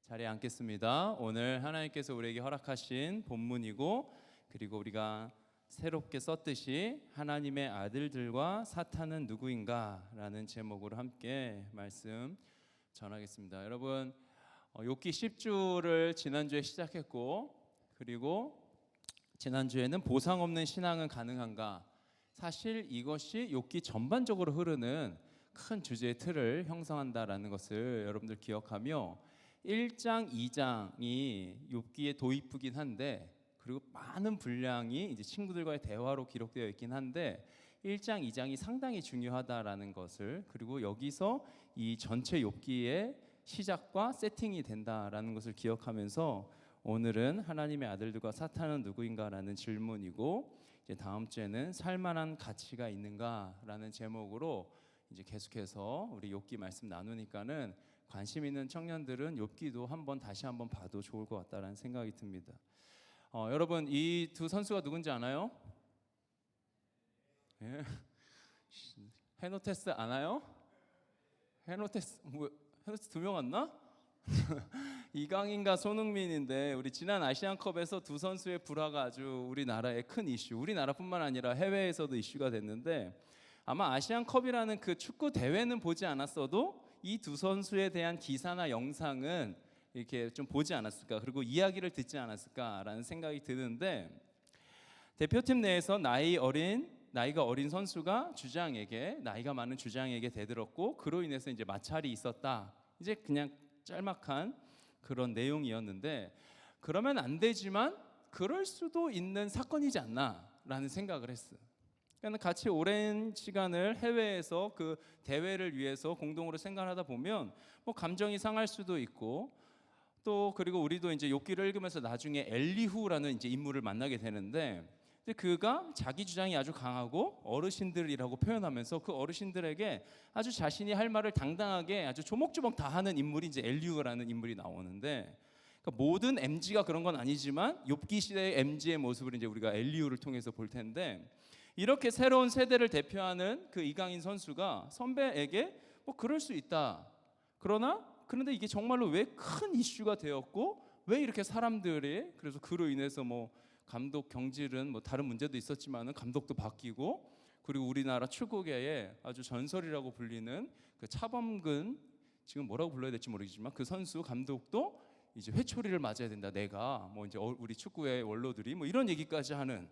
자리에 앉겠습니다. 오늘 하나님께서 우리에게 허락하신 본문이고, 그리고 우리가 새롭게 썼듯이 하나님의 아들들과 사탄은 누구인가 라는 제목으로 함께 말씀 전하겠습니다. 여러분, 욥기 10주를 지난주에 시작했고, 그리고 지난주에는 보상 없는 신앙은 가능한가, 사실 이것이 욥기 전반적으로 흐르는 큰 주제의 틀을 형성한다라는 것을 여러분들 기억하며, 1장, 2장이 욥기의 도입부긴 한데, 그리고 많은 분량이 이제 친구들과의 대화로 기록되어 있긴 한데 1장, 2장이 상당히 중요하다라는 것을, 그리고 여기서 이 전체 욥기의 시작과 세팅이 된다라는 것을 기억하면서 오늘은 하나님의 아들들과 사탄은 누구인가라는 질문이고, 이제 다음 주에는 살만한 가치가 있는가라는 제목으로 이제 계속해서 우리 욥기 말씀 나누니까는 관심 있는 청년들은 욥기도 다시 한번 봐도 좋을 것 같다라는 생각이 듭니다. 여러분, 이 두 선수가 누군지 아나요? 예. 헤노테스 아나요? 헤노테스 두 명 왔나? 이강인과 손흥민인데, 우리 지난 아시안컵에서 두 선수의 불화가 아주 우리나라의 큰 이슈, 우리나라뿐만 아니라 해외에서도 이슈가 됐는데, 아마 아시안컵이라는 그 축구 대회는 보지 않았어도 이 두 선수에 대한 기사나 영상은 이렇게 좀 보지 않았을까, 그리고 이야기를 듣지 않았을까라는 생각이 드는데, 대표팀 내에서 나이가 어린 선수가 나이가 많은 주장에게 대들었고, 그로 인해서 이제 마찰이 있었다. 이제 그냥 짤막한 그런 내용이었는데, 그러면 안 되지만 그럴 수도 있는 사건이지 않나라는 생각을 했어요. 그러니까 같이 오랜 시간을 해외에서 그 대회를 위해서 공동으로 생각하다 보면 뭐 감정이 상할 수도 있고, 또 그리고 우리도 이제 욥기를 읽으면서 나중에 엘리후라는 이제 인물을 만나게 되는데, 그가 자기 주장이 아주 강하고 어르신들이라고 표현하면서 그 어르신들에게 아주 자신이 할 말을 당당하게 아주 조목조목 다 하는 인물이 이제 엘리후라는 인물이 나오는데, 그러니까 모든 MG가 그런 건 아니지만 욥기 시대의 MG의 모습을 이제 우리가 엘리후를 통해서 볼 텐데, 이렇게 새로운 세대를 대표하는 그 이강인 선수가 선배에게 뭐 그럴 수 있다. 그런데 이게 정말로 왜 큰 이슈가 되었고, 왜 이렇게 사람들이, 그래서 그로 인해서 뭐 감독 경질은 뭐 다른 문제도 있었지만은 감독도 바뀌고, 그리고 우리나라 축구계에 아주 전설이라고 불리는 그 차범근, 지금 뭐라고 불러야 될지 모르겠지만 그 선수 감독도 이제 회초리를 맞아야 된다. 내가 뭐 이제 우리 축구의 원로들이 뭐 이런 얘기까지 하는,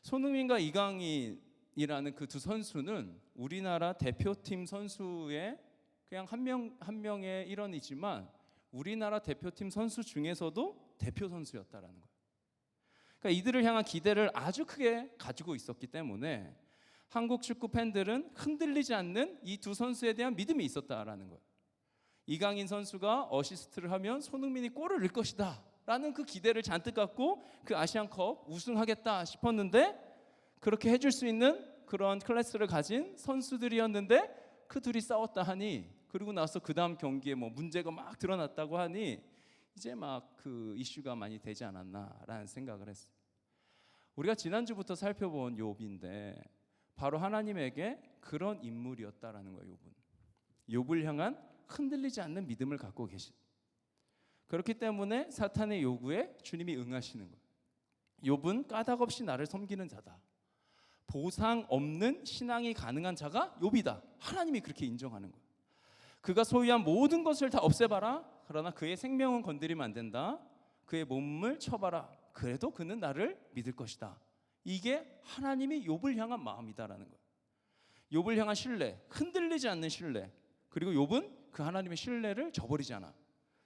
손흥민과 이강인이라는 그 두 선수는 우리나라 대표팀 선수의 그냥 한 명의 일원이지만 우리나라 대표팀 선수 중에서도 대표 선수였다라는 거예요. 그러니까 이들을 향한 기대를 아주 크게 가지고 있었기 때문에 한국 축구 팬들은 흔들리지 않는 이 두 선수에 대한 믿음이 있었다라는 거예요. 이강인 선수가 어시스트를 하면 손흥민이 골을 넣을 것이다 라는 그 기대를 잔뜩 갖고 그 아시안컵 우승하겠다 싶었는데, 그렇게 해줄 수 있는 그런 클래스를 가진 선수들이었는데 그 둘이 싸웠다 하니, 그리고 나서 그 다음 경기에 뭐 문제가 막 드러났다고 하니 이제 막 그 이슈가 많이 되지 않았나라는 생각을 했어요. 우리가 지난주부터 살펴본 욥인데 바로 하나님에게 그런 인물이었다라는 거예요. 욥을 향한 흔들리지 않는 믿음을 갖고 계신, 그렇기 때문에 사탄의 요구에 주님이 응하시는 거예요. 욥은 까닭없이 나를 섬기는 자다, 보상 없는 신앙이 가능한 자가 욥이다. 하나님이 그렇게 인정하는 거예요. 그가 소유한 모든 것을 다 없애봐라, 그러나 그의 생명은 건드리면 안 된다. 그의 몸을 쳐봐라, 그래도 그는 나를 믿을 것이다. 이게 하나님이 욥을 향한 마음이다라는 거예요. 욥을 향한 신뢰, 흔들리지 않는 신뢰. 그리고 욥은 그 하나님의 신뢰를 저버리지 않아.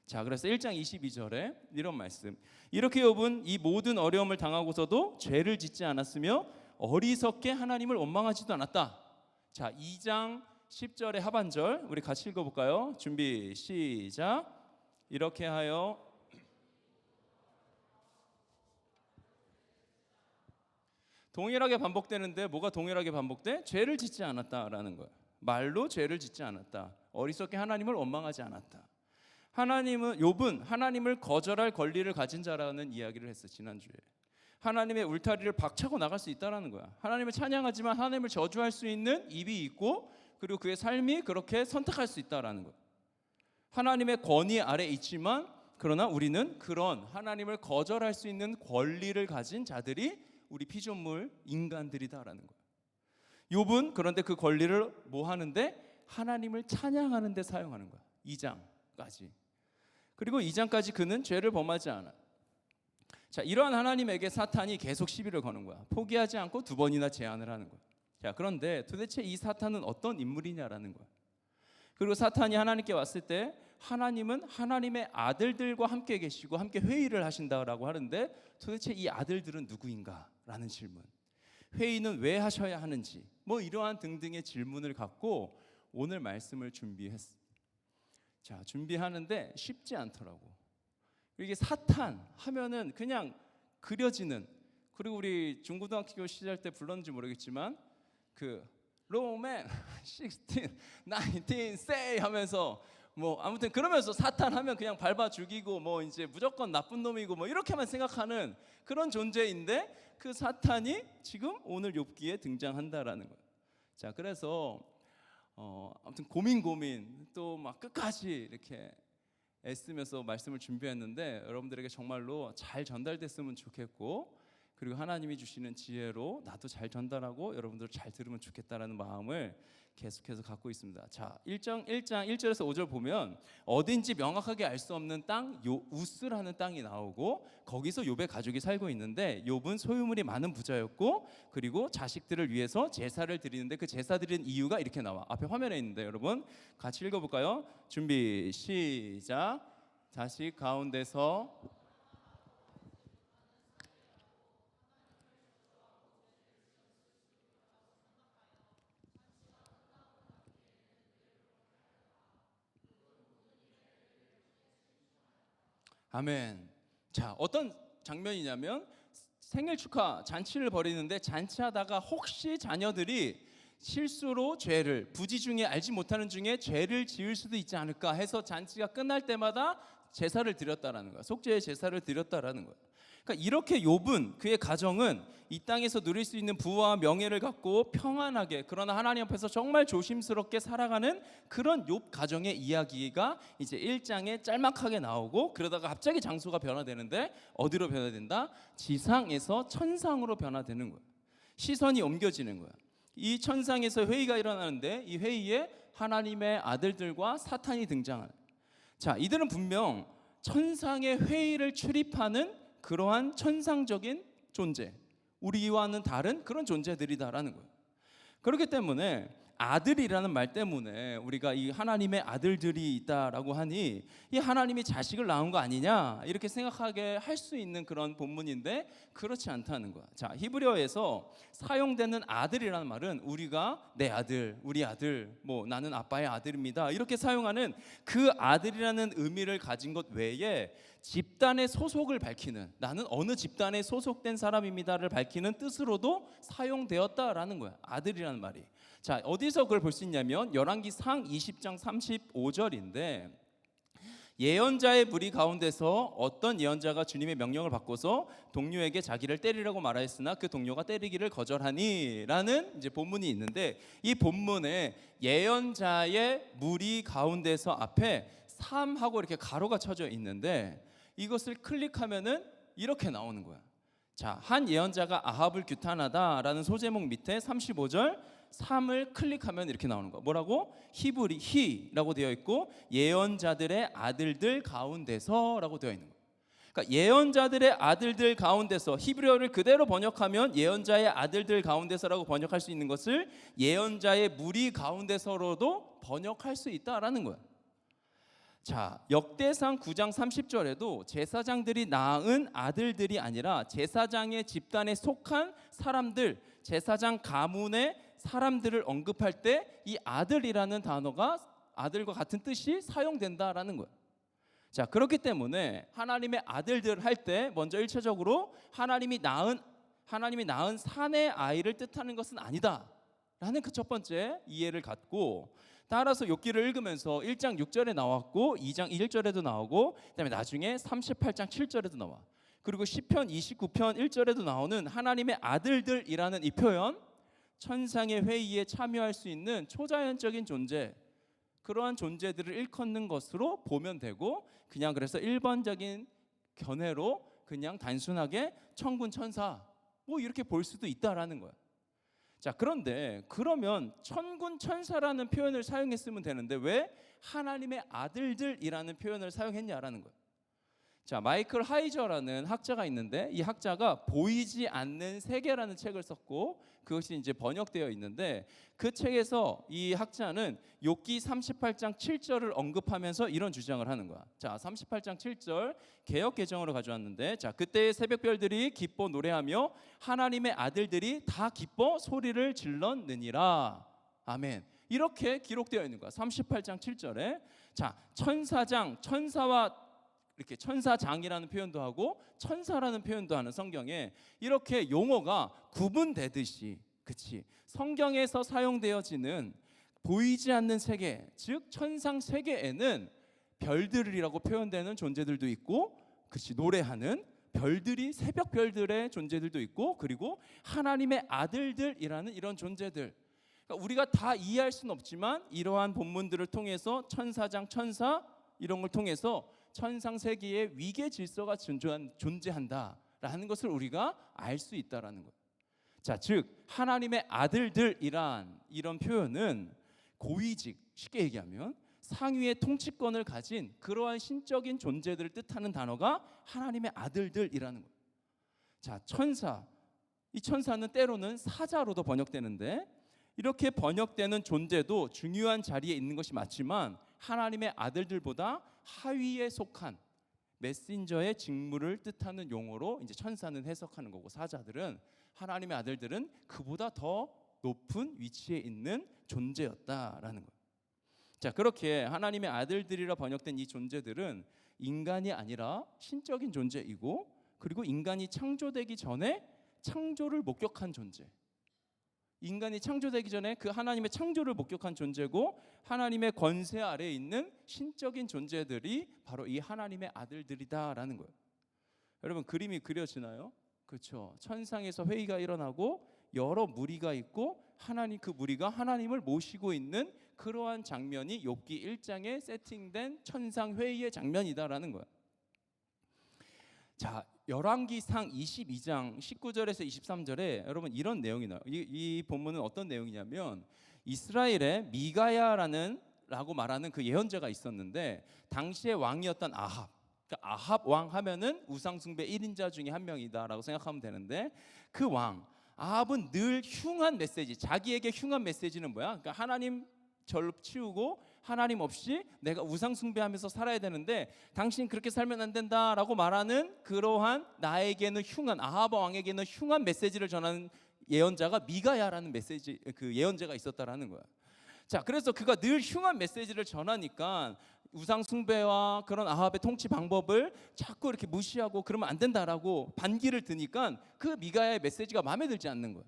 자, 그래서 1장 22절에 이런 말씀. 이렇게 욥은 이 모든 어려움을 당하고서도 죄를 짓지 않았으며 어리석게 하나님을 원망하지도 않았다. 자, 2장 10절의 하반절 우리 같이 읽어볼까요? 준비 시작. 이렇게 하여 동일하게 반복되는데 뭐가 동일하게 반복돼? 죄를 짓지 않았다라는 거예요. 말로 죄를 짓지 않았다. 어리석게 하나님을 원망하지 않았다. 욥은 하나님을 거절할 권리를 가진 자라는 이야기를 했어, 지난주에. 하나님의 울타리를 박차고 나갈 수 있다는 거야. 하나님을 찬양하지만 하나님을 저주할 수 있는 입이 있고, 그리고 그의 삶이 그렇게 선택할 수 있다는 거야. 하나님의 권위 아래 있지만 그러나 우리는 그런 하나님을 거절할 수 있는 권리를 가진 자들이 우리 피조물 인간들이다라는 거예요. 욥은 그런데 그 권리를 뭐 하는데 하나님을 찬양하는 데 사용하는 거야. 2장까지. 그리고 2장까지 그는 죄를 범하지 않아. 자, 이러한 하나님에게 사탄이 계속 시비를 거는 거야. 포기하지 않고 2번이나 제안을 하는 거야. 자, 그런데 도대체 이 사탄은 어떤 인물이냐라는 거야. 그리고 사탄이 하나님께 왔을 때 하나님은 하나님의 아들들과 함께 계시고 함께 회의를 하신다라고 하는데 도대체 이 아들들은 누구인가라는 질문. 회의는 왜 하셔야 하는지 뭐 이러한 등등의 질문을 갖고 오늘 말씀을 준비했어. 자, 준비하는데 쉽지 않더라고. 이게 사탄 하면은 그냥 그려지는, 그리고 우리 중고등학교 시절 때 불렀는지 모르겠지만 그 로맨 16, 19 say 하면서 뭐 아무튼 그러면서 사탄 하면 그냥 밟아 죽이고 뭐 이제 무조건 나쁜 놈이고 뭐 이렇게만 생각하는 그런 존재인데 그 사탄이 지금 오늘 욥기에 등장한다라는 거예요. 자, 그래서 아무튼 고민 또 막 끝까지 이렇게 애쓰면서 말씀을 준비했는데 여러분들에게 정말로 잘 전달됐으면 좋겠고, 그리고 하나님이 주시는 지혜로 나도 잘 전달하고 여러분들 잘 들으면 좋겠다라는 마음을 계속해서 갖고 있습니다. 자, 1장 1절에서 5절 보면 어딘지 명확하게 알 수 없는 땅 우스라는 땅이 나오고 거기서 욥의 가족이 살고 있는데 욥은 소유물이 많은 부자였고 그리고 자식들을 위해서 제사를 드리는데 그 제사 드리는 이유가 이렇게 나와. 앞에 화면에 있는데 여러분 같이 읽어볼까요? 준비 시작. 자식 가운데서 아멘. 자, 어떤 장면이냐면 생일 축하 잔치를 벌이는데 잔치하다가 혹시 자녀들이 실수로 죄를 부지 중에 알지 못하는 중에 죄를 지을 수도 있지 않을까 해서 잔치가 끝날 때마다 제사를 드렸다라는 거야. 속죄의 제사를 드렸다라는 거야. 그러니까 이렇게 욥은 그의 가정은 이 땅에서 누릴 수 있는 부와 명예를 갖고 평안하게 그러나 하나님 앞에서 정말 조심스럽게 살아가는 그런 욥 가정의 이야기가 이제 1장에 짤막하게 나오고 그러다가 갑자기 장소가 변화되는데 어디로 변화된다? 지상에서 천상으로 변화되는 거야. 시선이 옮겨지는 거야. 이 천상에서 회의가 일어나는데 이 회의에 하나님의 아들들과 사탄이 등장하는. 자, 이들은 분명 천상의 회의를 출입하는 그러한 천상적인 존재, 우리와는 다른 그런 존재들이다라는 거예요. 그렇기 때문에 아들이라는 말 때문에 우리가 이 하나님의 아들들이 있다라고 하니 이 하나님이 자식을 낳은 거 아니냐 이렇게 생각하게 할 수 있는 그런 본문인데 그렇지 않다는 거야. 자, 히브리어에서 사용되는 아들이라는 말은 우리가 내 아들, 우리 아들, 뭐 나는 아빠의 아들입니다 이렇게 사용하는 그 아들이라는 의미를 가진 것 외에 집단의 소속을 밝히는, 나는 어느 집단에 소속된 사람입니다를 밝히는 뜻으로도 사용되었다라는 거야. 아들이라는 말이. 자, 어디서 그걸 볼 수 있냐면 열왕기상 20장 35절인데 예언자의 무리 가운데서 어떤 예언자가 주님의 명령을 받고서 동료에게 자기를 때리라고 말하였으나 그 동료가 때리기를 거절하니 라는 이제 본문이 있는데 이 본문에 예언자의 무리 가운데서 앞에 3하고 이렇게 가로가 쳐져 있는데 이것을 클릭하면은 이렇게 나오는 거야. 자, 한 예언자가 아합을 규탄하다라는 소제목 밑에 35절 3을 클릭하면 이렇게 나오는 거야. 뭐라고? 히브리 히라고 되어 있고 예언자들의 아들들 가운데서라고 되어 있는 거야. 그러니까 예언자들의 아들들 가운데서, 히브리어를 그대로 번역하면 예언자의 아들들 가운데서라고 번역할 수 있는 것을 예언자의 무리 가운데서로도 번역할 수 있다라는 거야. 자, 역대상 9장 30절에도 제사장들이 낳은 아들들이 아니라 제사장의 집단에 속한 사람들, 제사장 가문의 사람들을 언급할 때 이 아들이라는 단어가 아들과 같은 뜻이 사용된다라는 거예요. 자, 그렇기 때문에 하나님의 아들들 할 때 먼저 1차적으로 하나님이 낳은 사내 아이를 뜻하는 것은 아니다라는 그 첫 번째 이해를 갖고, 따라서 욥기를 읽으면서 1장 6절에 나왔고 2장 1절에도 나오고 그다음에 나중에 38장 7절에도 나와. 그리고 시편 29편 1절에도 나오는 하나님의 아들들이라는 이 표현, 천상의 회의에 참여할 수 있는 초자연적인 존재, 그러한 존재들을 일컫는 것으로 보면 되고, 그냥 그래서 일반적인 견해로 그냥 단순하게 천군 천사 뭐 이렇게 볼 수도 있다라는 거야. 자, 그런데 그러면 천군 천사라는 표현을 사용했으면 되는데 왜 하나님의 아들들이라는 표현을 사용했냐라는 거야. 자, 마이클 하이저라는 학자가 있는데 이 학자가 보이지 않는 세계라는 책을 썼고 그것이 이제 번역되어 있는데 그 책에서 이 학자는 욥기 38장 7절을 언급하면서 이런 주장을 하는 거야. 자, 38장 7절 개역 개정으로 가져왔는데, 자, 그때의 새벽별들이 기뻐 노래하며 하나님의 아들들이 다 기뻐 소리를 질렀느니라. 아멘. 이렇게 기록되어 있는 거야. 38장 7절에. 자, 천사장, 천사와 이렇게 천사장이라는 표현도 하고 천사라는 표현도 하는 성경에 이렇게 용어가 구분되듯이, 그치? 성경에서 사용되어지는 보이지 않는 세계, 즉 천상 세계에는 별들이라고 표현되는 존재들도 있고, 그치? 노래하는 별들이 새벽 별들의 존재들도 있고, 그리고 하나님의 아들들이라는 이런 존재들. 그러니까 우리가 다 이해할 수는 없지만 이러한 본문들을 통해서 천사장, 천사 이런 걸 통해서 천상 세계의 위계 질서가 존재한다라는 것을 우리가 알 수 있다라는 거예요. 자, 즉 하나님의 아들들이란 이런 표현은 고위직, 쉽게 얘기하면 상위의 통치권을 가진 그러한 신적인 존재들을 뜻하는 단어가 하나님의 아들들이라는 거예요. 자, 천사, 이 천사는 때로는 사자로도 번역되는데 이렇게 번역되는 존재도 중요한 자리에 있는 것이 맞지만 하나님의 아들들보다 하위에 속한 메신저의 직무를 뜻하는 용어로 이제 천사는 해석하는 거고, 사자들은, 하나님의 아들들은 그보다 더 높은 위치에 있는 존재였다라는 거예요. 자, 그렇게 하나님의 아들들이라 번역된 이 존재들은 인간이 아니라 신적인 존재이고, 그리고 인간이 창조되기 전에 창조를 목격한 존재, 인간이 창조되기 전에 그 하나님의 창조를 목격한 존재고, 하나님의 권세 아래에 있는 신적인 존재들이 바로 이 하나님의 아들들이다라는 거예요. 여러분, 그림이 그려지나요? 그렇죠. 천상에서 회의가 일어나고 여러 무리가 있고 하나님, 그 무리가 하나님을 모시고 있는 그러한 장면이 욥기 1장에 세팅된 천상 회의의 장면이다라는 거예요. 자, 열왕기상 22장 19절에서 23절에 여러분 이런 내용이 나와요. 이 본문은 어떤 내용이냐면 이스라엘에 라고 말하는 그 예언자가 있었는데 당시의 왕이었던 아합, 그러니까 아합 왕 하면은 우상숭배 1인자 중에 한 명이다라고 생각하면 되는데, 그 왕 아합은 늘 흉한 메시지, 자기에게 흉한 메시지는 뭐야? 그러니까 하나님 절 치우고 하나님 없이 내가 우상 숭배하면서 살아야 되는데 당신 그렇게 살면 안 된다라고 말하는 그러한 나에게는 흉한, 아합 왕에게는 흉한 메시지를 전하는 예언자가 미가야라는 메시지, 그 예언자가 있었다라는 거야. 자, 그래서 그가 늘 흉한 메시지를 전하니까 우상 숭배와 그런 아합의 통치 방법을 자꾸 이렇게 무시하고 그러면 안 된다라고 반기를 드니까 그 미가야의 메시지가 마음에 들지 않는 거야.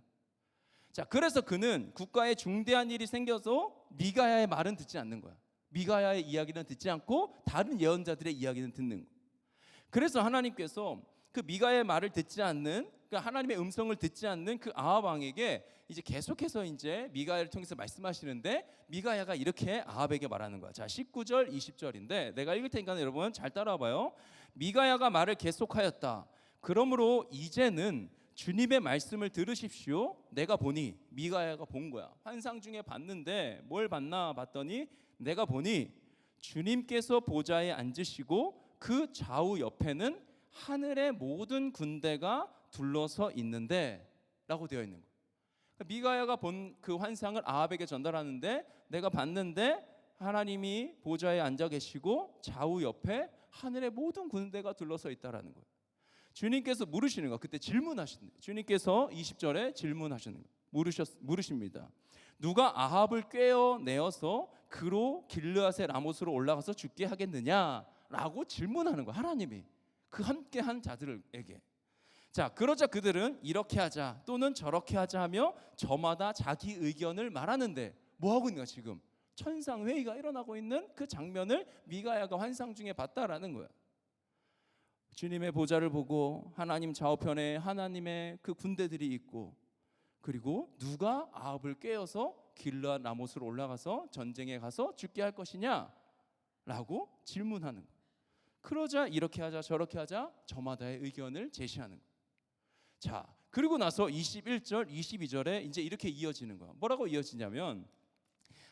자, 그래서 그는 국가에 중대한 일이 생겨서 미가야의 말은 듣지 않는 거야. 미가야의 이야기는 듣지 않고 다른 예언자들의 이야기는 듣는 거야. 그래서 하나님께서 그 미가야의 말을 듣지 않는, 그러니까 하나님의 음성을 듣지 않는 그 아합 왕에게 이제 계속해서 이제 미가야를 통해서 말씀하시는데, 미가야가 이렇게 아합에게 말하는 거야. 자, 19절 20절인데 내가 읽을 테니까 여러분 잘 따라와 봐요. 미가야가 말을 계속하였다. 그러므로 이제는 주님의 말씀을 들으십시오. 내가 보니, 미가야가 본 거야. 환상 중에 봤는데 뭘 봤나 봤더니 내가 보니 주님께서 보좌에 앉으시고 그 좌우 옆에는 하늘의 모든 군대가 둘러서 있는데 라고 되어 있는 거야. 미가야가 본 그 환상을 아합에게 전달하는데, 내가 봤는데 하나님이 보좌에 앉아 계시고 좌우 옆에 하늘의 모든 군대가 둘러서 있다라는 거예요. 주님께서 물으시는 거, 그때 질문하시는, 주님께서 20절에 질문하시는 거, 물으십니다. 누가 아합을 꿰어내어서 그로 길르앗의 라못으로 올라가서 죽게 하겠느냐라고 질문하는 거야, 하나님이 그 함께한 자들에게. 자, 그러자 그들은 이렇게 하자 또는 저렇게 하자 하며 저마다 자기 의견을 말하는데 뭐 하고 있는 거야? 지금 천상 회의가 일어나고 있는 그 장면을 미가야가 환상 중에 봤다라는 거야. 주님의 보좌를 보고 하나님 좌우편에 하나님의 그 군대들이 있고, 그리고 누가 아합을 꿰어서 길르앗 라못으로 올라가서 전쟁에 가서 죽게 할 것이냐? 라고 질문하는 거예요. 그러자 이렇게 하자 저렇게 하자 저마다의 의견을 제시하는 거예요. 자, 그리고 나서 21절 22절에 이제 이렇게 이어지는 거예요. 뭐라고 이어지냐면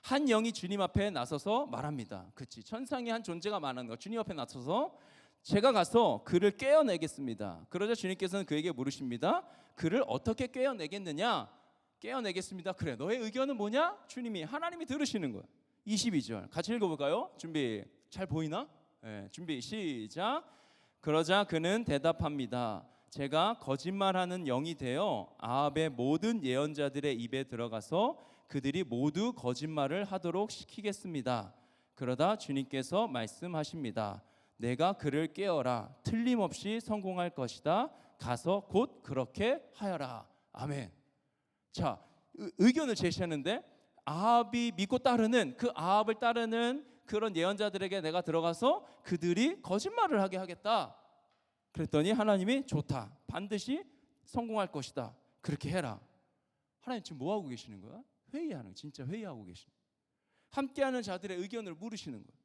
한 영이 주님 앞에 나서서 말합니다. 그치, 천상의 한 존재가 말하는 거. 주님 앞에 나서서 제가 가서 그를 깨어내겠습니다. 그러자 주님께서는 그에게 물으십니다. 그를 어떻게 깨어내겠느냐? 깨어내겠습니다. 그래, 너의 의견은 뭐냐? 주님이, 하나님이 들으시는 거예요. 22절 같이 읽어볼까요? 준비, 잘 보이나? 네, 준비 시작. 그러자 그는 대답합니다. 제가 거짓말하는 영이 되어 아합의 모든 예언자들의 입에 들어가서 그들이 모두 거짓말을 하도록 시키겠습니다. 그러다 주님께서 말씀하십니다. 내가 그를 깨어라. 틀림없이 성공할 것이다. 가서 곧 그렇게 하여라. 아멘. 자, 의견을 제시하는데 아합이 믿고 따르는 그 아합을 따르는 그런 예언자들에게 내가 들어가서 그들이 거짓말을 하게 하겠다. 그랬더니 하나님이 좋다. 반드시 성공할 것이다. 그렇게 해라. 하나님 지금 뭐 하고 계시는 거야? 회의하는 거야. 진짜 회의하고 계시는 거야. 함께하는 자들의 의견을 물으시는 거야.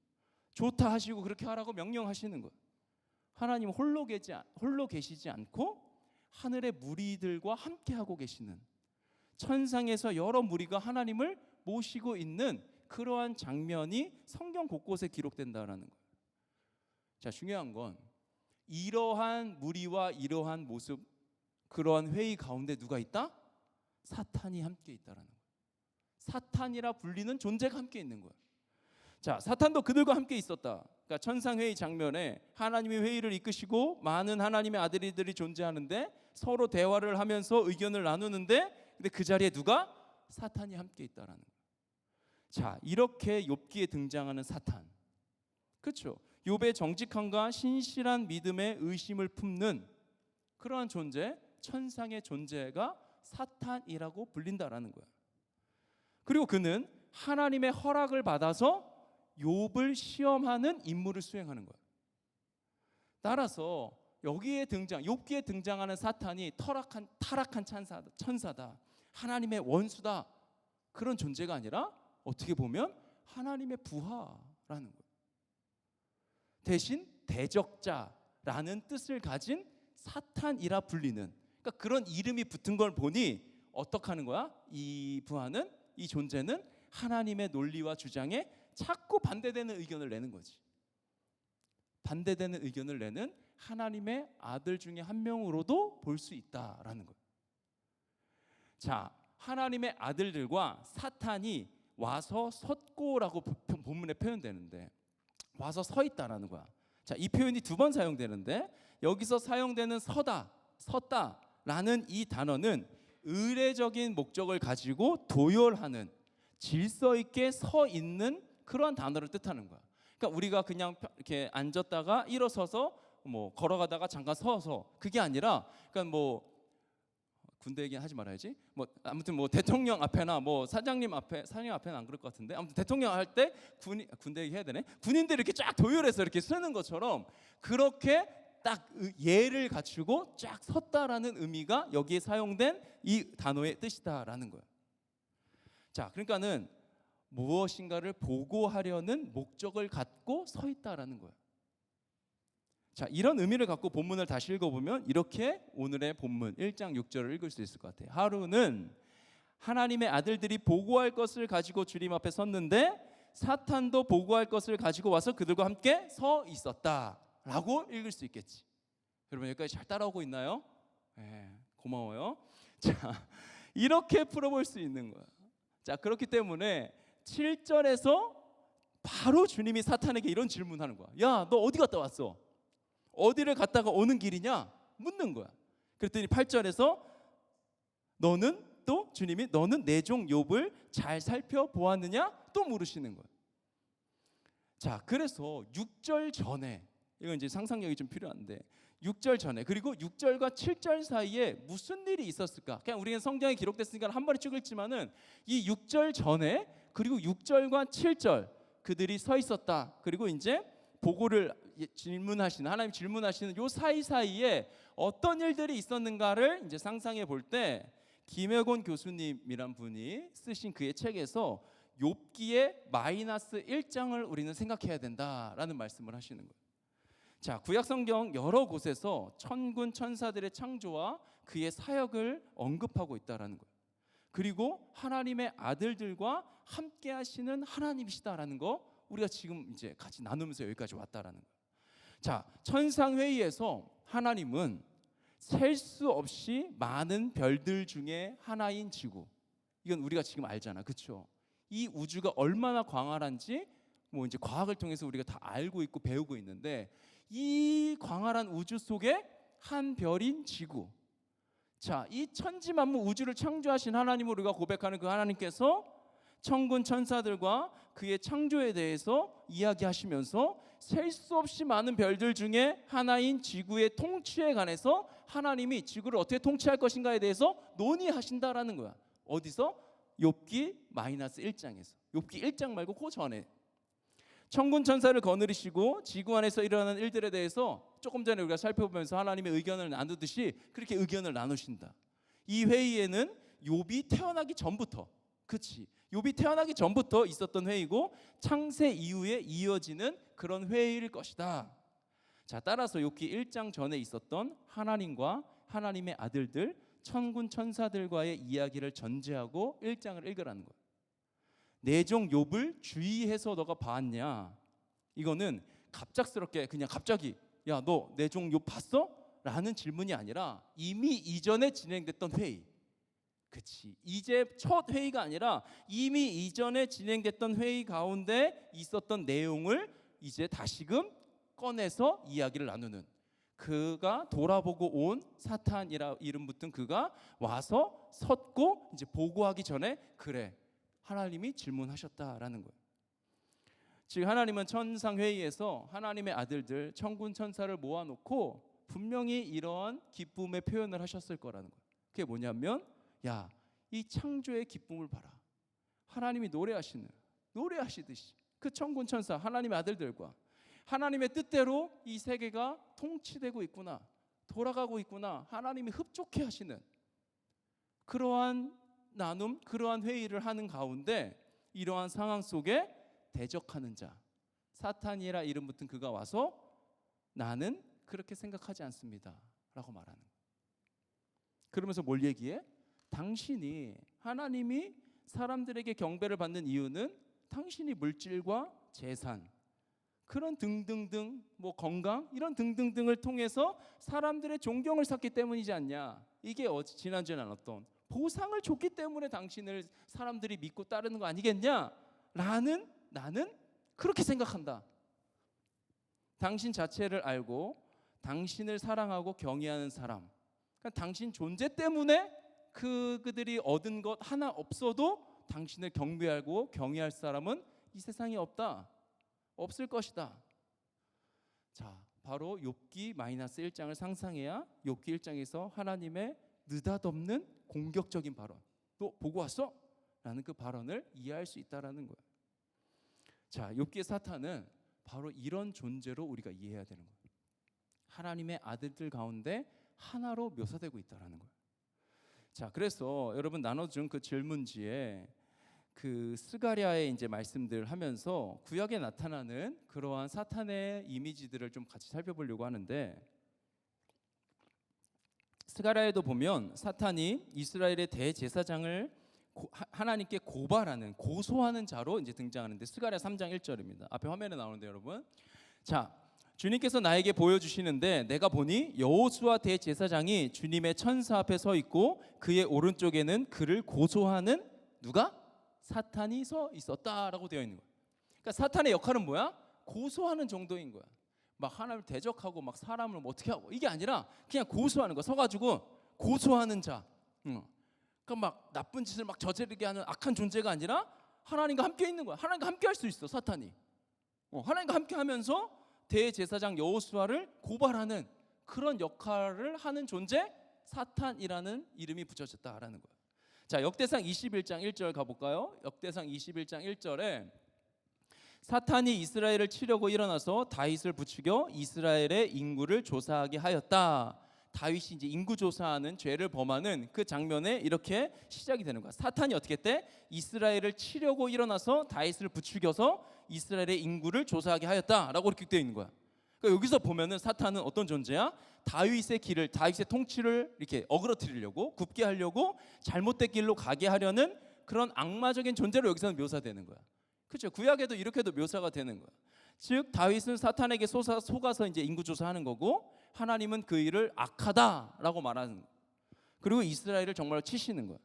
좋다 하시고 그렇게 하라고 명령하시는 거야. 하나님 홀로 계시지 않고 하늘의 무리들과 함께하고 계시는, 천상에서 여러 무리가 하나님을 모시고 있는 그러한 장면이 성경 곳곳에 기록된다라는 거예요. 자, 중요한 건 이러한 무리와 이러한 모습, 그러한 회의 가운데 누가 있다? 사탄이 함께 있다라는 거예요. 사탄이라 불리는 존재가 함께 있는 거예요. 자, 사탄도 그들과 함께 있었다. 그러니까 천상회의 장면에 하나님이 회의를 이끄시고 많은 하나님의 아들들이 존재하는데 서로 대화를 하면서 의견을 나누는데, 근데 그 자리에 누가? 사탄이 함께 있다라는 거예요. 자, 이렇게 욥기에 등장하는 사탄, 그렇죠? 욥의 정직함과 신실한 믿음에 의심을 품는 그러한 존재, 천상의 존재가 사탄이라고 불린다라는 거예요. 그리고 그는 하나님의 허락을 받아서 욥을 시험하는 임무를 수행하는 거예요. 따라서 욥기에 등장하는 사탄이 타락한 천사다, 하나님의 원수다, 그런 존재가 아니라 어떻게 보면 하나님의 부하라는 거예요. 대신 대적자라는 뜻을 가진 사탄이라 불리는, 그러니까 그런 이름이 붙은 걸 보니 어떻게 하는 거야? 이 부하는, 이 존재는 하나님의 논리와 주장에 자꾸 반대되는 의견을 내는 거지. 반대되는 의견을 내는 하나님의 아들 중에 한 명으로도 볼 수 있다라는 거예요. 자, 하나님의 아들들과 사탄이 와서 섰고라고 본문에 표현되는데, 와서 서 있다라는 거야. 자, 이 표현이 두 번 사용되는데 여기서 사용되는 섰다라는 이 단어는 의례적인 목적을 가지고 도열하는, 질서 있게 서 있는 그러한 단어를 뜻하는 거야. 그러니까 우리가 그냥 이렇게 앉았다가 일어서서 뭐 걸어가다가 잠깐 서서, 그게 아니라, 그러니까 뭐 군대 얘기 하지 말아야지. 뭐 아무튼 뭐 대통령 앞에나 뭐 사장님 앞에는 안 그럴 것 같은데, 아무튼 대통령 할 때 군대 얘기 해야 되네. 군인들이 이렇게 쫙 도열해서 이렇게 서는 것처럼 그렇게 딱 예를 갖추고 쫙 섰다라는 의미가 여기에 사용된 이 단어의 뜻이다라는 거예요. 자, 그러니까는 무엇인가를 보고하려는 목적을 갖고 서 있다라는 거예요. 자, 이런 의미를 갖고 본문을 다시 읽어보면 이렇게 오늘의 본문 1장 6절을 읽을 수 있을 것 같아요. 하루는 하나님의 아들들이 보고할 것을 가지고 주님 앞에 섰는데 사탄도 보고할 것을 가지고 와서 그들과 함께 서 있었다라고 읽을 수 있겠지. 여러분 여기까지 잘 따라오고 있나요? 네, 고마워요. 자, 이렇게 풀어볼 수 있는 거야. 자, 그렇기 때문에 7절에서 바로 주님이 사탄에게 이런 질문하는 거야. 야, 너 어디 갔다 왔어? 어디를 갔다가 오는 길이냐? 묻는 거야. 그랬더니 8절에서 주님이 너는 내 종 욥을 잘 살펴보았느냐? 또 물으시는 거야. 자, 그래서 6절 전에, 이건 이제 상상력이 좀 필요한데 6절 전에, 그리고 6절과 7절 사이에 무슨 일이 있었을까? 그냥 우리는 성경에 기록됐으니까 한 번에 쭉 읽지만은 이 6절 전에, 그리고 6절과 7절 그들이 서 있었다. 그리고 이제 보고를 하나님 질문하시는 요 사이사이에 어떤 일들이 있었는가를 이제 상상해 볼 때 김혜곤 교수님이란 분이 쓰신 그의 책에서 욥기의 마이너스 1장을 우리는 생각해야 된다라는 말씀을 하시는 거예요. 자, 구약 성경 여러 곳에서 천군 천사들의 창조와 그의 사역을 언급하고 있다라는 거예요. 그리고 하나님의 아들들과 함께 하시는 하나님이시다라는 거 우리가 지금 이제 같이 나누면서 여기까지 왔다라는 거예요. 자, 천상회의에서 하나님은 셀 수 없이 많은 별들 중에 하나인 지구, 이건 우리가 지금 알잖아, 그렇죠? 이 우주가 얼마나 광활한지 뭐 이제 과학을 통해서 우리가 다 알고 있고 배우고 있는데, 이 광활한 우주 속에 한 별인 지구. 자, 이 천지 만물 우주를 창조하신 하나님을 우리가 고백하는 그 하나님께서 천군 천사들과 그의 창조에 대해서 이야기하시면서 셀 수 없이 많은 별들 중에 하나인 지구의 통치에 관해서 하나님이 지구를 어떻게 통치할 것인가에 대해서 논의하신다라는 거야. 어디서? 욥기 마이너스 1장에서. 욥기 1장 말고 그 전에 천군 천사를 거느리시고 지구 안에서 일어나는 일들에 대해서 조금 전에 우리가 살펴보면서 하나님의 의견을 나누듯이 그렇게 의견을 나누신다. 이 회의에는 욥이 태어나기 전부터, 그렇지, 욥이 태어나기 전부터 있었던 회의고 창세 이후에 이어지는 그런 회의일 것이다. 자, 따라서 욥기 1장 전에 있었던 하나님과 하나님의 아들들 천군 천사들과의 이야기를 전제하고 1장을 읽으라는 거야. 내 종 욥을 주의해서 너가 봤냐? 이거는 갑작스럽게 그냥 갑자기 야, 너 내 종 욥 봤어? 라는 질문이 아니라 이미 이전에 진행됐던 회의. 그치, 이제 첫 회의가 아니라 이미 이전에 진행됐던 회의 가운데 있었던 내용을 이제 다시금 꺼내서 이야기를 나누는, 그가 돌아보고 온 사탄이라 이름 붙은 그가 와서 섰고 이제 보고하기 전에 그래, 하나님이 질문하셨다라는 거예요. 즉 하나님은 천상회의에서 하나님의 아들들 천군 천사를 모아놓고 분명히 이러한 기쁨의 표현을 하셨을 거라는 거예요. 그게 뭐냐면, 야, 이 창조의 기쁨을 봐라. 하나님이 노래하시듯이 그 천군 천사 하나님의 아들들과 하나님의 뜻대로 이 세계가 통치되고 있구나, 돌아가고 있구나, 하나님이 흡족해 하시는 그러한 나눔, 그러한 회의를 하는 가운데 이러한 상황 속에 대적하는 자 사탄이라 이름 붙은 그가 와서 나는 그렇게 생각하지 않습니다 라고 말하는 거예요. 그러면서 뭘 얘기해? 당신이, 하나님이 사람들에게 경배를 받는 이유는 당신이 물질과 재산, 그런 등등등, 뭐 건강 이런 등등등을 통해서 사람들의 존경을 샀기 때문이지 않냐. 이게 지난주에 나눴던 보상을 줬기 때문에 당신을 사람들이 믿고 따르는 거 아니겠냐? 라는, 나는 그렇게 생각한다. 당신 자체를 알고 당신을 사랑하고 경외하는 사람, 그러니까 당신 존재 때문에 그들이 얻은 것 하나 없어도 당신을 경배하고 경외할 사람은 이 세상에 없을 것이다. 자, 바로 욥기 마이너스 1장을 상상해야 욥기 1장에서 하나님의 느닷없는 공격적인 발언, 너 보고 왔어? 라는 그 발언을 이해할 수 있다라는 거예요. 자, 욥기의 사탄은 바로 이런 존재로 우리가 이해해야 되는 거예요. 하나님의 아들들 가운데 하나로 묘사되고 있다라는 거예요. 자, 그래서 여러분 나눠준 그 질문지에 그 스가랴의 이제 말씀들 하면서 구약에 나타나는 그러한 사탄의 이미지들을 좀 같이 살펴보려고 하는데, 스가랴에도 보면 사탄이 이스라엘의 대제사장을 하나님께 고소하는 자로 이제 등장하는데, 스가랴 3장 1절입니다. 앞에 화면에 나오는데 여러분, 자, 주님께서 나에게 보여주시는데 내가 보니 여호수아 대제사장이 주님의 천사 앞에 서 있고 그의 오른쪽에는 그를 고소하는 누가? 사탄이 서 있었다라고 되어 있는 거예요. 그러니까 사탄의 역할은 뭐야? 고소하는 정도인 거야. 막 하나님을 대적하고 막 사람을 뭐 어떻게 하고, 이게 아니라 그냥 고소하는 거. 서가지고 고소하는 자. 그러니까 막 나쁜 짓을 막 저지르게 하는 악한 존재가 아니라 하나님과 함께 있는 거야. 하나님과 함께 할 수 있어, 사탄이. 하나님과 함께 하면서 대제사장 여호수아를 고발하는 그런 역할을 하는 존재, 사탄이라는 이름이 붙여졌다라는 거예요. 자, 역대상 21장 1절 가볼까요? 역대상 21장 1절에 사탄이 이스라엘을 치려고 일어나서 다윗을 부추겨 이스라엘의 인구를 조사하게 하였다. 다윗이 이제 인구조사하는 죄를 범하는 그 장면에 이렇게 시작이 되는 거야. 사탄이 어떻게 했대? 이스라엘을 치려고 일어나서 다윗을 부추겨서 이스라엘의 인구를 조사하게 하였다라고 이렇게 되어 있는 거야. 그러니까 여기서 보면은 사탄은 어떤 존재야? 다윗의 길을, 다윗의 통치를 이렇게 어그러뜨리려고, 굽게 하려고, 잘못된 길로 가게 하려는 그런 악마적인 존재로 여기서는 묘사되는 거야. 그렇죠? 구약에도 이렇게도 묘사가 되는 거야. 즉 다윗은 사탄에게 속아서 이제 인구 조사하는 거고, 하나님은 그 일을 악하다라고 말하는 거야. 그리고 이스라엘을 정말 치시는 거야.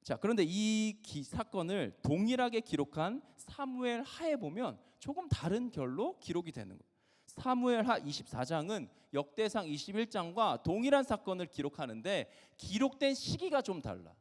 자, 그런데 이 사건을 동일하게 기록한 사무엘 하에 보면 조금 다른 결로 기록이 되는 거야. 사무엘 하 24장은 역대상 21장과 동일한 사건을 기록하는데 기록된 시기가 좀 달라.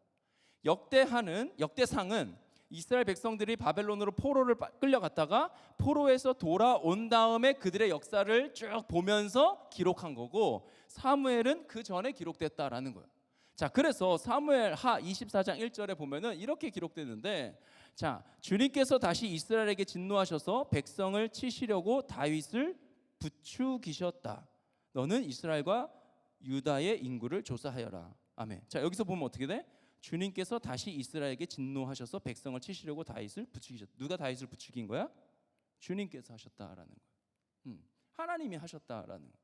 역대상은 이스라엘 백성들이 바벨론으로 포로를 끌려갔다가 포로에서 돌아온 다음에 그들의 역사를 쭉 보면서 기록한 거고, 사무엘은 그 전에 기록됐다라는 거예요. 자, 그래서 사무엘 하 24장 1절에 보면은 이렇게 기록되는데, 자, 주님께서 다시 이스라엘에게 진노하셔서 백성을 치시려고 다윗을 부추기셨다. 너는 이스라엘과 유다의 인구를 조사하여라. 아멘. 자, 여기서 보면 어떻게 돼? 주님께서 다시 이스라엘에게 진노하셔서 백성을 치시려고 다윗을 부추기셨다. 누가 다윗을 부추긴 거야? 주님께서 하셨다라는 거야. 하나님이 하셨다라는 거야.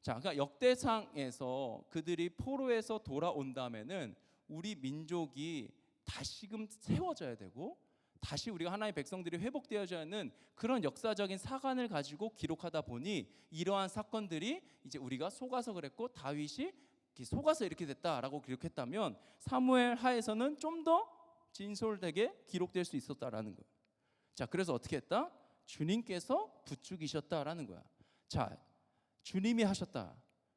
자, 그러니까 역대상에서 그들이 포로에서 돌아온 다음에는 우리 민족이 다시금 세워져야 되고, 다시 우리가 하나님의 백성들이 회복되어져야 하는 그런 역사적인 사관을 가지고 기록하다 보니 이러한 사건들이 이제 우리가 속아서 그랬고 다윗이 속아서 이렇게 됐다라고 기록했다면, 사무엘 하에서는 좀 더 진솔되게 기록될 수 있었다라는 거예요. 자, 그래서 어떻게 했다? 주님께서 부추기셨다라는 거야. 자, 주님이 하셨다.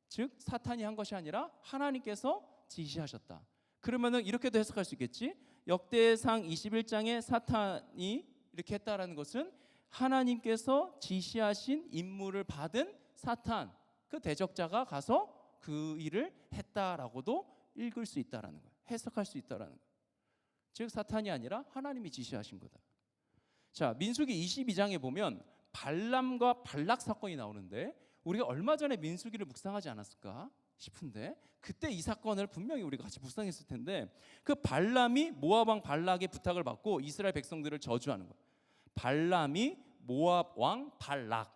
즉 사탄이 한 것이 아니라 하나님께서 지시하셨다. 그러면은 이렇게도 해석할 수 있겠지? 역대상 21장에 사탄이 이렇게 했다라는 것은 하나님께서 지시하신 임무를 받은 사탄, 그 대적자가 가서 그 일을 했다라고도 읽을 수 있다라는 거예요. 해석할 수 있다라는 거예요. 즉 사탄이 아니라 하나님이 지시하신 거다. 자, 민수기 22장에 보면 발람과 발락 사건이 나오는데, 우리가 얼마 전에 민수기를 묵상하지 않았을까 싶은데 그때 이 사건을 분명히 우리가 같이 묵상했을 텐데, 그 발람이 모압 왕 발락의 부탁을 받고 이스라엘 백성들을 저주하는 거예요. 발람이 모압 왕 발락,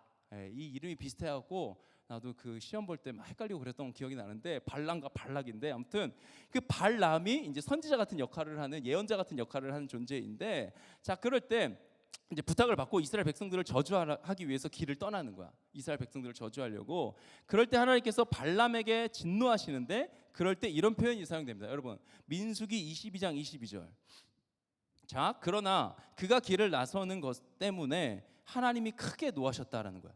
이 이름이 비슷해갖고 나도 그 시험 볼 때 막 헷갈리고 그랬던 기억이 나는데, 발람과 발락인데, 아무튼 그 발람이 이제 선지자 같은 역할을 하는, 예언자 같은 역할을 하는 존재인데, 자, 그럴 때 이제 부탁을 받고 이스라엘 백성들을 저주하기 위해서 길을 떠나는 거야. 이스라엘 백성들을 저주하려고. 그럴 때 하나님께서 발람에게 진노하시는데, 그럴 때 이런 표현이 사용됩니다. 여러분, 민수기 22장 22절. 자, 그러나 그가 길을 나서는 것 때문에 하나님이 크게 노하셨다라는 거야.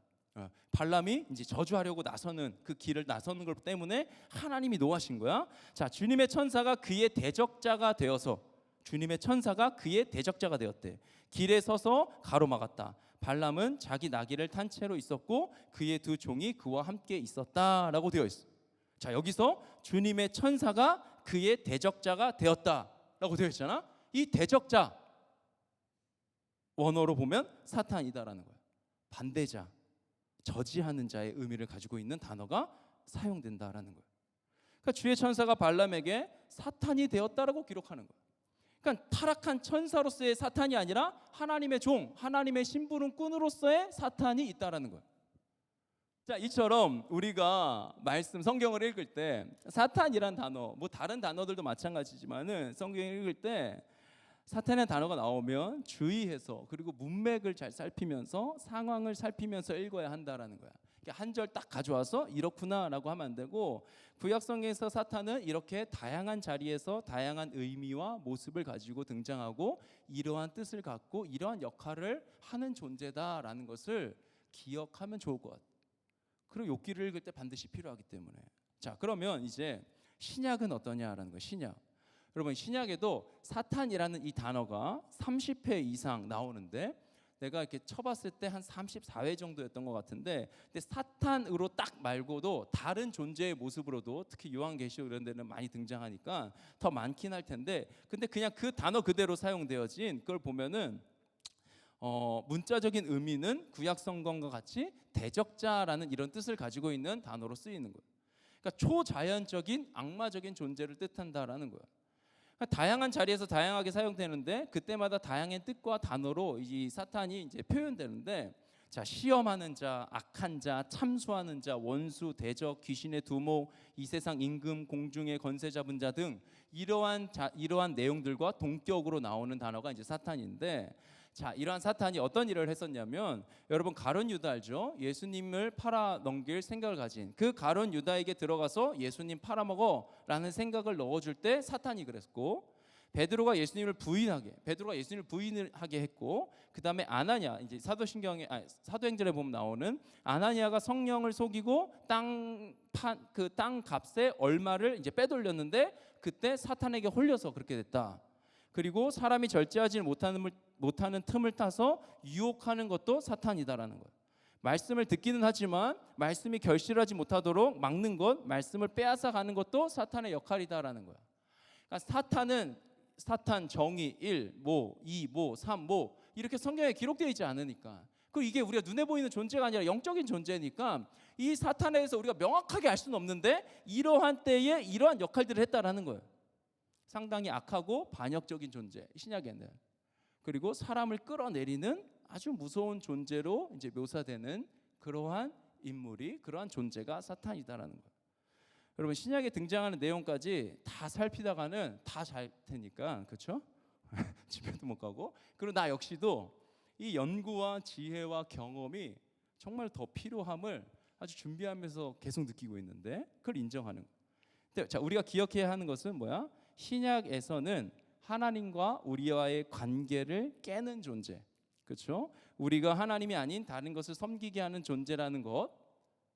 발람이 이제 저주하려고 나서는 그 길을 나서는 것 때문에 하나님이 노하신 거야. 자, 주님의 천사가 그의 대적자가 되어서, 주님의 천사가 그의 대적자가 되었대. 길에 서서 가로막았다. 발람은 자기 나귀를 탄 채로 있었고 그의 두 종이 그와 함께 있었다라고 되어 있어. 자, 여기서 주님의 천사가 그의 대적자가 되었다라고 되어 있잖아. 이 대적자, 원어로 보면 사탄이다라는 거야. 반대자, 저지하는 자의 의미를 가지고 있는 단어가 사용된다라는 거예요. 그러니까 주의 천사가 발람에게 사탄이 되었다라고 기록하는 거예요. 그러니까 타락한 천사로서의 사탄이 아니라 하나님의 종, 하나님의 심부름꾼으로서의 사탄이 있다라는 거예요. 자, 이처럼 우리가 말씀 성경을 읽을 때 사탄이란 단어, 뭐 다른 단어들도 마찬가지지만은 성경을 읽을 때 사탄의 단어가 나오면 주의해서, 그리고 문맥을 잘 살피면서 상황을 살피면서 읽어야 한다라는 거야. 한 절 딱 가져와서 이렇구나라고 하면 안 되고, 구약성경에서 사탄은 이렇게 다양한 자리에서 다양한 의미와 모습을 가지고 등장하고 이러한 뜻을 갖고 이러한 역할을 하는 존재다라는 것을 기억하면 좋을 것 같아요. 그리고 욥기를 읽을 때 반드시 필요하기 때문에. 자, 그러면 이제 신약은 어떠냐라는 거예요. 신약. 여러분, 신약에도 사탄이라는 이 단어가 30회 이상 나오는데, 내가 이렇게 쳐봤을 때 한 34회 정도였던 것 같은데, 근데 사탄으로 딱 말고도 다른 존재의 모습으로도 특히 요한계시록 이런 데는 많이 등장하니까 더 많긴 할 텐데, 근데 그냥 그 단어 그대로 사용되어진 그걸 보면은 문자적인 의미는 구약 성경과 같이 대적자라는 이런 뜻을 가지고 있는 단어로 쓰이는 거예요. 그러니까 그러니까 초자연적인 악마적인 존재를 뜻한다라는 거예요. 그러니까 다양한 자리에서 다양하게 사용되는데 그때마다 다양한 뜻과 단어로 이 사탄이 이제 표현되는데, 자, 시험하는 자, 악한 자, 참수하는 자, 원수, 대적, 귀신의 두목, 이 세상 임금, 공중의 권세 잡은 자 등 이러한 내용들과 동격으로 나오는 단어가 이제 사탄인데, 자, 이러한 사탄이 어떤 일을 했었냐면, 여러분 가룟 유다 알죠? 예수님을 팔아 넘길 생각을 가진 그 가룟 유다에게 들어가서 예수님 팔아먹어라는 생각을 넣어줄 때 사탄이 그랬고, 베드로가 예수님을 부인하게 했고, 그 다음에 아나니아, 이제 사도행전에 보면 나오는 아나니아가 성령을 속이고 땅 값에 얼마를 이제 빼돌렸는데 그때 사탄에게 홀려서 그렇게 됐다. 그리고 사람이 절제하지 못하는 틈을 타서 유혹하는 것도 사탄이다라는 거예요. 말씀을 듣기는 하지만 말씀이 결실하지 못하도록 막는 것, 말씀을 빼앗아 가는 것도 사탄의 역할이다라는 거야. 그러니까 사탄, 정의, 1, 모, 2, 모, 3, 모 이렇게 성경에 기록되어 있지 않으니까, 그리고 이게 우리가 눈에 보이는 존재가 아니라 영적인 존재니까 이 사탄에 대해서 우리가 명확하게 알 수는 없는데 이러한 때에 이러한 역할들을 했다라는 거예요. 상당히 악하고 반역적인 존재, 신약에는. 그리고 사람을 끌어내리는 아주 무서운 존재로 이제 묘사되는 그러한 인물이, 그러한 존재가 사탄이다라는 거예요. 여러분 신약에 등장하는 내용까지 다 살피다가는 다 잘 테니까, 그렇죠? 집에도 못 가고. 그리고 나 역시도 이 연구와 지혜와 경험이 정말 더 필요함을 아주 준비하면서 계속 느끼고 있는데, 그걸 인정하는 거예요. 근데 자, 우리가 기억해야 하는 것은 뭐야? 신약에서는 하나님과 우리와의 관계를 깨는 존재, 그렇죠? 우리가 하나님이 아닌 다른 것을 섬기게 하는 존재라는 것,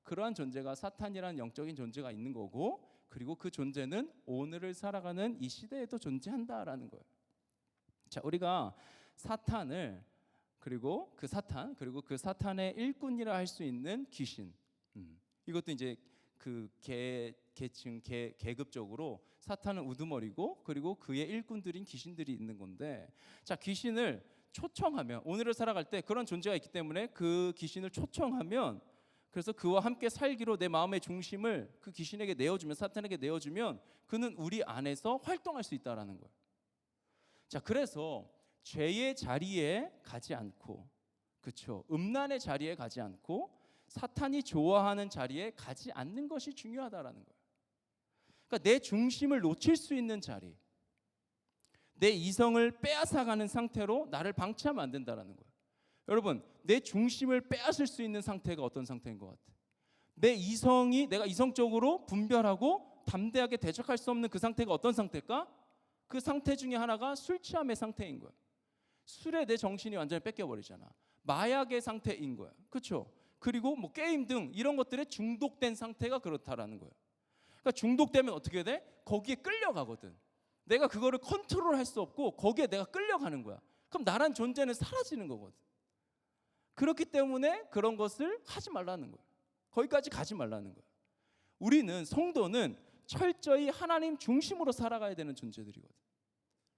그러한 존재가 사탄이라는 영적인 존재가 있는 거고, 그리고 그 존재는 오늘을 살아가는 이 시대에도 존재한다라는 거예요. 자, 우리가 사탄을, 그리고 그 사탄의 일꾼이라 할 수 있는 귀신, 이것도 이제 그 계급적으로 사탄은 우두머리고, 그리고 그의 일꾼들인 귀신들이 있는 건데, 자, 귀신을 초청하면, 오늘을 살아갈 때 그런 존재가 있기 때문에 그 귀신을 초청하면, 그래서 그와 함께 살기로 내 마음의 중심을 그 귀신에게 내어주면, 사탄에게 내어주면 그는 우리 안에서 활동할 수 있다라는 거예요. 자, 그래서 죄의 자리에 가지 않고, 그렇죠? 음란의 자리에 가지 않고 사탄이 좋아하는 자리에 가지 않는 것이 중요하다라는 거예요. 그러니까 내 중심을 놓칠 수 있는 자리, 내 이성을 빼앗아가는 상태로 나를 방치하면 안 된다라는 거예요. 여러분, 내 중심을 빼앗을 수 있는 상태가 어떤 상태인 것 같아요? 내가 이성적으로 분별하고 담대하게 대적할 수 없는 그 상태가 어떤 상태일까? 그 상태 중에 하나가 술 취함의 상태인 거예요. 술에 내 정신이 완전히 뺏겨버리잖아. 마약의 상태인 거예요. 그렇죠? 그리고 뭐 게임 등 이런 것들에 중독된 상태가 그렇다라는 거예요. 그러니까 중독되면 어떻게 돼? 거기에 끌려가거든. 내가 그거를 컨트롤할 수 없고 거기에 내가 끌려가는 거야. 그럼 나란 존재는 사라지는 거거든. 그렇기 때문에 그런 것을 하지 말라는 거예요. 거기까지 가지 말라는 거예요. 우리는, 성도는 철저히 하나님 중심으로 살아가야 되는 존재들이거든.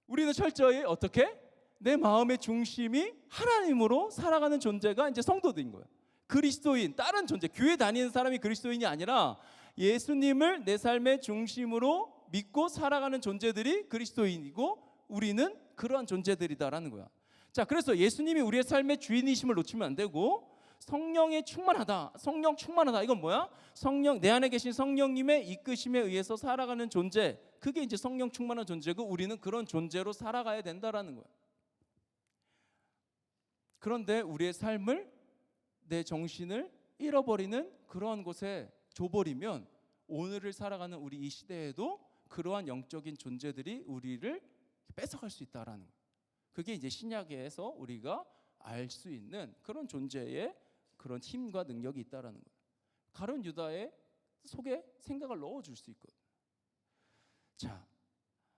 우리는 철저히 어떻게? 내 마음의 중심이 하나님으로 살아가는 존재가 이제 성도들인 거예요. 그리스도인, 다른 존재, 교회 다니는 사람이 그리스도인이 아니라 예수님을 내 삶의 중심으로 믿고 살아가는 존재들이 그리스도인이고, 우리는 그러한 존재들이다라는 거야. 자, 그래서 예수님이 우리의 삶의 주인이심을 놓치면 안 되고, 성령 충만하다. 이건 뭐야? 내 안에 계신 성령님의 이끄심에 의해서 살아가는 존재, 그게 이제 성령 충만한 존재고, 우리는 그런 존재로 살아가야 된다라는 거야. 그런데 우리의 삶을, 내 정신을 잃어버리는 그러한 곳에 줘버리면 오늘을 살아가는 우리 이 시대에도 그러한 영적인 존재들이 우리를 뺏어갈 수 있다라는 거예요. 그게 이제 신약에서 우리가 알 수 있는 그런 존재의 그런 힘과 능력이 있다라는 거예요. 가룟 유다의 속에 생각을 넣어줄 수 있거든요. 자,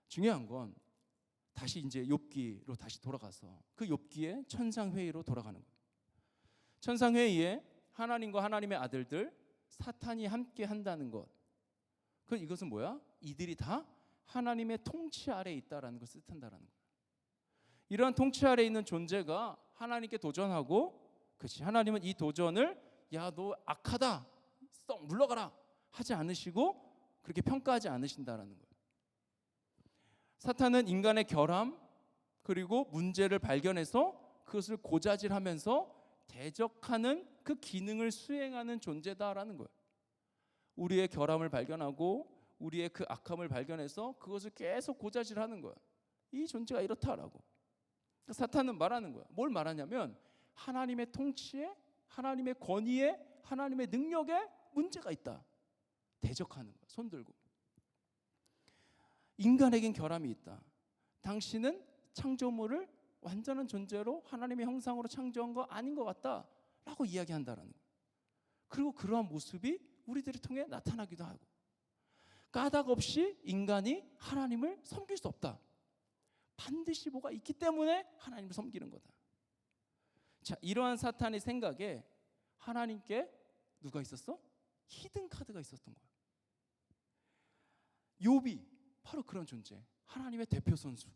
중요한 건 다시 이제 욥기로 다시 돌아가서 그 욥기의 천상회의로 돌아가는 거예요. 천상회의에 하나님과 하나님의 아들들, 사탄이 함께 한다는 것. 이것은 뭐야? 이들이 다 하나님의 통치 아래에 있다라는 것을 뜻한다라는 거예요. 이러한 통치 아래에 있는 존재가 하나님께 도전하고, 그렇지, 하나님은 이 도전을 야, 너 악하다, 썩 물러가라 하지 않으시고 그렇게 평가하지 않으신다라는 거예요. 사탄은 인간의 결함 그리고 문제를 발견해서 그것을 고자질하면서 대적하는 그 기능을 수행하는 존재다라는 거예요. 우리의 결함을 발견하고 우리의 그 악함을 발견해서 그것을 계속 고자질하는 거예요. 이 존재가 이렇다라고. 사탄은 말하는 거야. 뭘 말하냐면 하나님의 통치에, 하나님의 권위에, 하나님의 능력에 문제가 있다. 대적하는 거야. 손 들고. 인간에겐 결함이 있다. 당신은 창조물을 완전한 존재로 하나님의 형상으로 창조한 거 아닌 것 같다 라고 이야기한다라는 거예요. 그리고 그러한 모습이 우리들을 통해 나타나기도 하고, 까닭 없이 인간이 하나님을 섬길 수 없다. 반드시 뭐가 있기 때문에 하나님을 섬기는 거다. 자, 이러한 사탄의 생각에 하나님께 누가 있었어? 히든 카드가 있었던 거예요. 욥이 바로 그런 존재. 하나님의 대표 선수,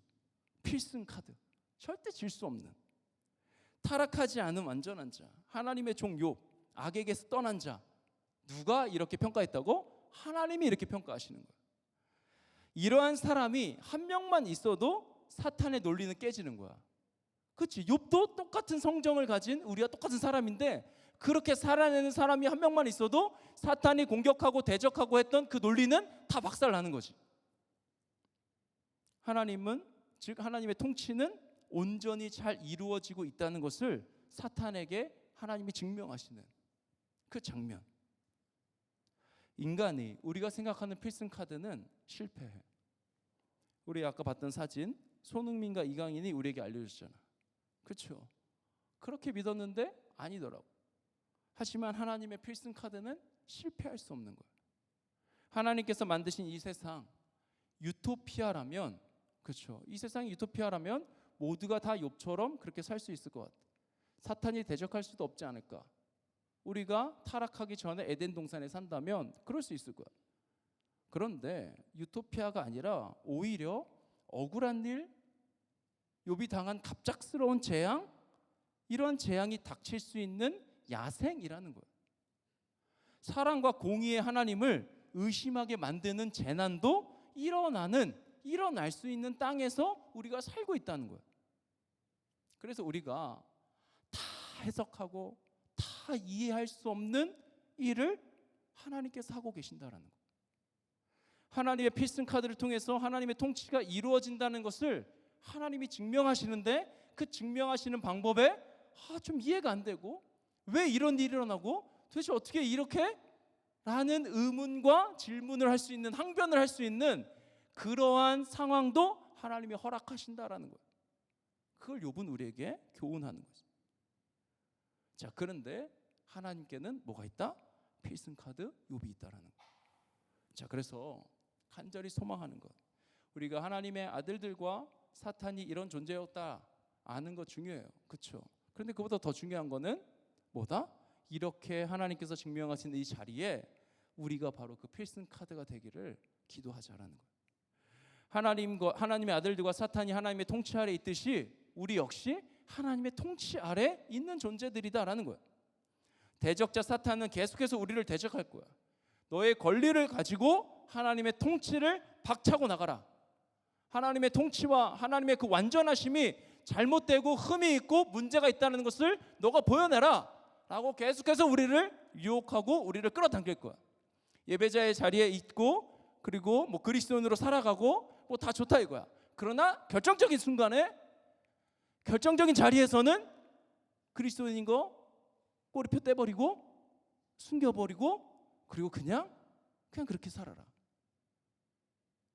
필승 카드. 절대 질 수 없는, 타락하지 않은 완전한 자, 하나님의 종 욥, 악에게서 떠난 자. 누가 이렇게 평가했다고? 하나님이 이렇게 평가하시는 거예요. 이러한 사람이 한 명만 있어도 사탄의 논리는 깨지는 거야. 그렇지? 욥도 똑같은 성정을 가진 우리와 똑같은 사람인데 그렇게 살아내는 사람이 한 명만 있어도 사탄이 공격하고 대적하고 했던 그 논리는 다 박살나는 거지. 하나님은, 즉 하나님의 통치는 온전히 잘 이루어지고 있다는 것을 사탄에게 하나님이 증명하시는 그 장면. 인간이, 우리가 생각하는 필승 카드는 실패해. 우리 아까 봤던 사진, 손흥민과 이강인이 우리에게 알려줬잖아. 그렇죠? 그렇게 믿었는데 아니더라고. 하지만 하나님의 필승 카드는 실패할 수 없는 거예요. 하나님께서 만드신 이 세상 유토피아라면, 그렇죠? 이 세상이 유토피아라면 모두가 다 욥처럼 그렇게 살 수 있을 것 같아. 사탄이 대적할 수도 없지 않을까. 우리가 타락하기 전에 에덴 동산에 산다면 그럴 수 있을 거야. 그런데 유토피아가 아니라 오히려 억울한 일, 욥이 당한 갑작스러운 재앙, 이런 재앙이 닥칠 수 있는 야생이라는 거예요. 사랑과 공의의 하나님을 의심하게 만드는 재난도 일어날 수 있는 땅에서 우리가 살고 있다는 거예요. 그래서 우리가 다 해석하고 다 이해할 수 없는 일을 하나님께서 하고 계신다라는 거예요. 하나님의 필승 카드를 통해서 하나님의 통치가 이루어진다는 것을 하나님이 증명하시는데 그 증명하시는 방법에 좀 이해가 안 되고, 왜 이런 일이 일어나고 도대체 어떻게 이렇게? 라는 의문과 질문을 할 수 있는, 항변을 할 수 있는 그러한 상황도 하나님이 허락하신다라는 거예요. 그걸 욥은 우리에게 교훈하는 거죠. 자, 그런데 하나님께는 뭐가 있다? 필승 카드 욥이 있다라는 거예요. 자, 그래서 간절히 소망하는 것, 우리가 하나님의 아들들과 사탄이 이런 존재였다 아는 거 중요해요. 그렇죠? 그런데 그보다 더 중요한 거는 뭐다? 이렇게 하나님께서 증명하신 이 자리에 우리가 바로 그 필승 카드가 되기를 기도하자라는 거예요. 하나님의 아들들과 사탄이 하나님의 통치 아래 있듯이 우리 역시 하나님의 통치 아래 있는 존재들이다라는 거예요. 대적자 사탄은 계속해서 우리를 대적할 거야. 너의 권리를 가지고 하나님의 통치를 박차고 나가라. 하나님의 통치와 하나님의 그 완전하심이 잘못되고 흠이 있고 문제가 있다는 것을 너가 보여내라 라고 계속해서 우리를 유혹하고 우리를 끌어당길 거야. 예배자의 자리에 있고 그리고 뭐 그리스도인으로 살아가고 뭐 다 좋다 이거야. 그러나 결정적인 순간에, 결정적인 자리에서는 그리스도인인 거 꼬리표 떼버리고 숨겨버리고 그리고 그냥 그렇게 살아라.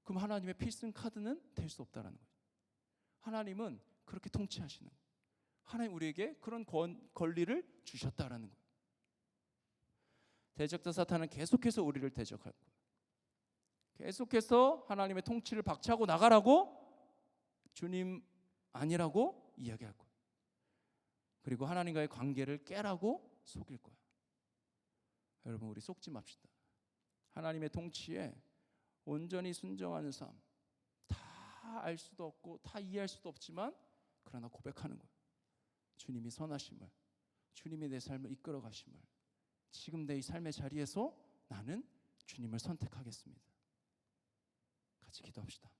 그럼 하나님의 필승 카드는 될 수 없다라는 거예요. 하나님은 그렇게 통치하시는 거예요. 하나님 우리에게 그런 권리를 주셨다라는 거예요. 대적자 사탄은 계속해서 우리를 대적할 거예요. 계속해서 하나님의 통치를 박차고 나가라고, 주님 아니라고 이야기할 거예요. 그리고 하나님과의 관계를 깨라고 속일 거예요. 여러분, 우리 속지 맙시다. 하나님의 통치에 온전히 순종하는 삶, 다 알 수도 없고 다 이해할 수도 없지만 그러나 고백하는 거예요. 주님이 선하심을, 주님이 내 삶을 이끌어 가심을, 지금 내 이 삶의 자리에서 나는 주님을 선택하겠습니다. 같이 기도합시다.